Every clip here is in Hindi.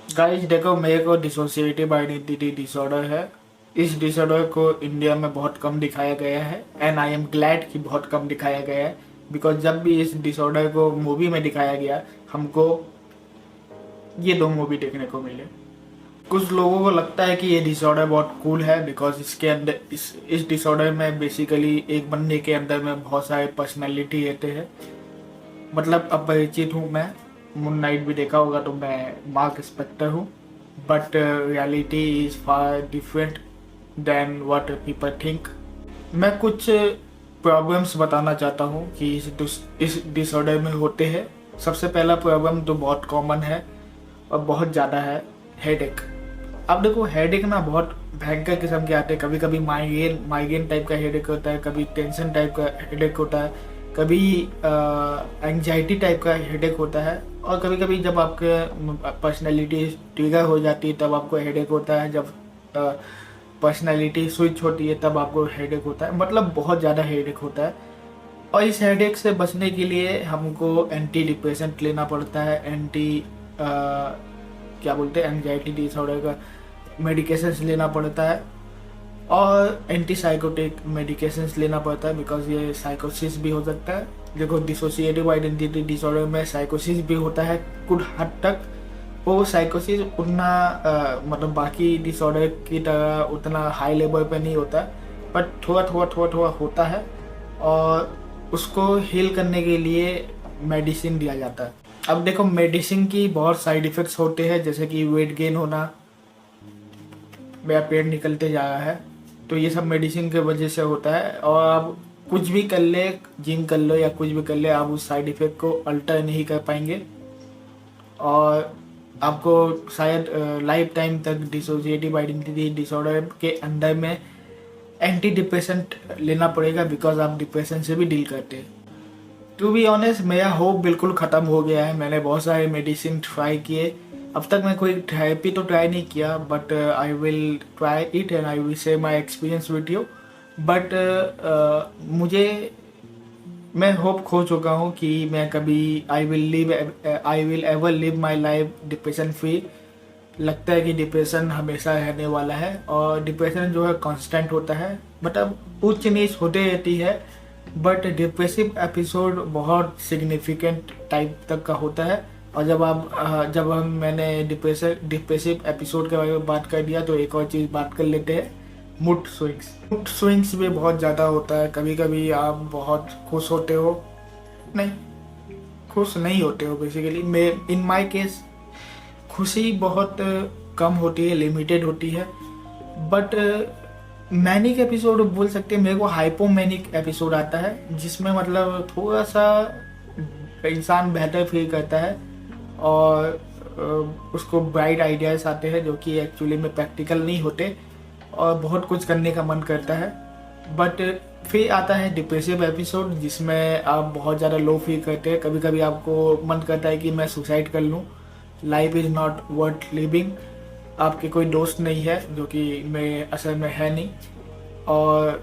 गाइस देखो, मेरे को डिसोसिएटिव आइडेंटिटी डिसऑर्डर है। इस डिसऑर्डर को इंडिया में बहुत कम दिखाया गया है एंड आई एम ग्लैड कि बहुत कम दिखाया गया है, बिकॉज जब भी इस डिसऑर्डर को मूवी में दिखाया गया, हमको ये दो मूवी देखने को मिले। कुछ लोगों को लगता है कि ये डिसऑर्डर बहुत कूल है, बिकॉज इसके अंदर इस डिसऑर्डर में बेसिकली एक बंदे के अंदर में बहुत सारे पर्सनैलिटी रहते हैं। मतलब अब परिचित हूँ मैं, मून नाइट भी देखा होगा तो मैं मार्क स्पेक्टर हूँ, but reality is far different than what people think. मैं कुछ प्रॉब्लम्स बताना चाहता हूँ कि इस डिसऑर्डर में होते हैं। सबसे पहला प्रॉब्लम तो बहुत कॉमन है और बहुत ज़्यादा है, हेडेक। अब देखो, हेडेक ना बहुत भयंकर किस्म के आते हैं। कभी कभी माइग्रेन टाइप का हेडेक होता है, कभी टेंशन टाइप का हेडेक होता है, कभी एंजाइटी टाइप का हेडेक होता है, और कभी कभी जब आपके पर्सनैलिटी ट्रिगर हो जाती है तब आपको हेडेक होता है। जब पर्सनैलिटी स्विच होती है तब आपको हेडेक होता है। मतलब बहुत ज़्यादा हेडेक होता है। और इस हेडेक से बचने के लिए हमको एंटी डिप्रेसेंट लेना पड़ता है। क्या बोलते हैं, एंजाइटी डिसऑर्डर का मेडिकेशंस लेना पड़ता है, और एंटी साइकोटिक मेडिकेशंस लेना पड़ता है, बिकॉज ये साइकोसिस भी हो सकता है। देखो, डिसोसिएटिव आइडेंटिटी डिसऑर्डर में साइकोसिस भी होता है कुछ हद तक। वो साइकोसिस उतना मतलब बाकी डिसऑर्डर की तरह उतना हाई लेवल पे नहीं होता, बट थोड़ा होता है, और उसको हील करने के लिए मेडिसिन दिया जाता है। अब देखो, मेडिसिन की बहुत साइड इफ़ेक्ट्स होते हैं, जैसे कि वेट गेन होना, मेरा पेट निकलते जा रहा है, तो ये सब मेडिसिन के वजह से होता है। और आप कुछ भी कर ले, जिम कर लो या कुछ भी कर ले, आप उस साइड इफ़ेक्ट को अल्टर नहीं कर पाएंगे, और आपको शायद लाइफ टाइम तक डिसोसिएटिव आइडेंटिटी डिसऑर्डर के अंदर में एंटी डिप्रेसेंट लेना पड़ेगा, बिकॉज आप डिप्रेशन से भी डील करते हैं। टू बी ऑनेस्ट, मेरा होप बिल्कुल ख़त्म हो गया है। मैंने बहुत सारे मेडिसिन ट्राई किए। अब तक मैं कोई थेरेपी तो ट्राई नहीं किया, but I will try it and I will share my experience with you. But मैं होप खो चुका हूँ कि मैं कभी I will ever live my life depression free. लगता है कि डिप्रेशन हमेशा रहने वाला है, और डिप्रेशन जो है कांस्टेंट होता है, मतलब ऊंच नीच होते रहती है, बट डिप्रेसिव एपिसोड बहुत सिग्निफिकेंट टाइप तक का होता है। और मैंने डिप्रेसिव एपिसोड के बारे में बात कर दिया, तो एक और चीज़ बात कर लेते हैं, मूड स्विंग्स भी बहुत ज़्यादा होता है। कभी कभी आप बहुत खुश होते हो, नहीं खुश नहीं होते हो बेसिकली। इन माई केस खुशी बहुत कम होती है, लिमिटेड होती है, बट मैनिक एपिसोड बोल सकते हैं। मेरे को हाइपोमैनिक एपिसोड आता है, जिसमें मतलब थोड़ा सा इंसान बेहतर फील करता है, और उसको ब्राइट आइडियाज आते हैं जो कि एक्चुअली में प्रैक्टिकल नहीं होते, और बहुत कुछ करने का मन करता है। बट फिर आता है डिप्रेसिव एपिसोड, जिसमें आप बहुत ज़्यादा लो फील करते हैं। कभी कभी आपको मन करता है कि मैं सुसाइड कर लूँ, life is not worth living. आपके कोई दोस्त नहीं है, जो कि मैं असल में है नहीं, और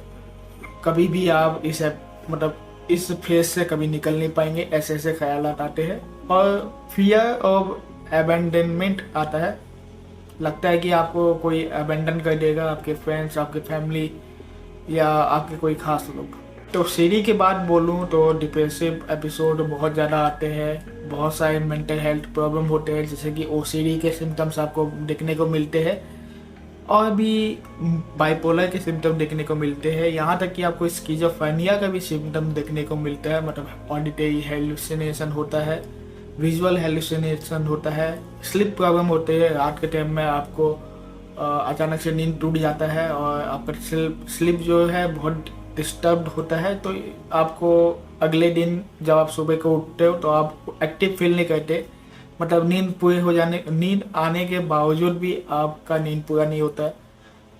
कभी भी आप इस फेज से कभी निकल नहीं पाएंगे, ऐसे ऐसे ख्याल आते हैं। और फियर ऑफ अबैंडनमेंट आता है। लगता है कि आपको कोई अबैंडन कर देगा, आपके फ्रेंड्स, आपके फैमिली, या आपके कोई खास लोग। तो सीरीज के बाद बोलूँ तो डिप्रेसिव एपिसोड बहुत ज़्यादा आते हैं। बहुत सारे मेंटल हेल्थ प्रॉब्लम होते हैं, जैसे कि ओसीडी के सिम्टम्स आपको देखने को मिलते हैं, और भी बाइपोलर के सिम्टम देखने को मिलते हैं। यहाँ तक कि आपको स्किज़ोफ्रेनिया का भी सिम्टम देखने को मिलता है। मतलब ऑडिटरी हेलुसिनेशन होता है, विजुअल हेलुसिनेशन होता है, स्लिप प्रॉब्लम होते हैं। रात के टाइम में आपको अचानक से नींद टूट जाता है, और आपका स्लिप जो है बहुत डिस्टर्ब होता है, तो आपको अगले दिन जब आप सुबह को उठते हो तो आप एक्टिव फील नहीं करते। मतलब नींद आने के बावजूद भी आपका नींद पूरा नहीं होता है।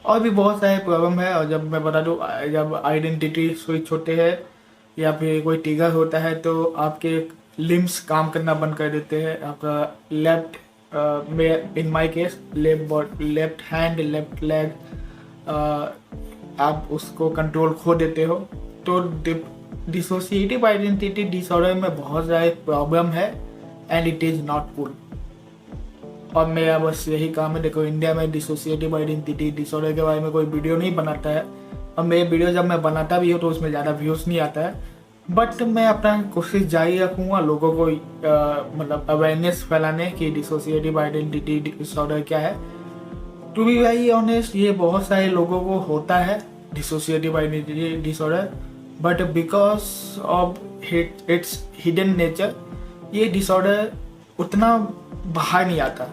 और भी बहुत सारे प्रॉब्लम है। और जब मैं बता दूँ, जब आइडेंटिटी स्विच होते हैं या फिर कोई ट्रिगर होता है, तो आपके लिम्स काम करना बंद कर देते हैं। आपका लेफ्ट में, in my case, left hand, left leg, आप उसको कंट्रोल खो देते हो। तो डिसोसिएटिव आइडेंटिटी डिसऑर्डर में बहुत सारे प्रॉब्लम है and it is not cool. और मेरा बस यही काम है, देखो इंडिया में डिसोसिएटिव आइडेंटिटी डिसऑर्डर के बारे में कोई वीडियो नहीं बनाता है, और मेरे वीडियो जब मैं बनाता भी हूँ तो उसमें ज़्यादा व्यूज़ नहीं आता है, बट मैं अपना कोशिश जारी रखूँगा लोगों को मतलब अवेयरनेस फैलाने की डिसोसिएटिव आइडेंटिटी डिसऑर्डर क्या है। टू बी वेरी ऑनेस्ट, ये बहुत सारे लोगों को होता है dissociative identity disorder, but because of its hidden nature ये डिसऑर्डर उतना बाहर नहीं आता,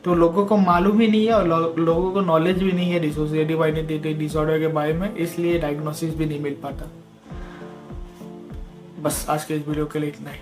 तो लोगों को मालूम ही नहीं है और लोगों को नॉलेज भी नहीं है डिसोसिएटिव आइडेंटिटी डिसऑर्डर के बारे में, इसलिए डायग्नोसिस भी नहीं मिल पाता। बस आज के इस वीडियो के लिए इतना ही।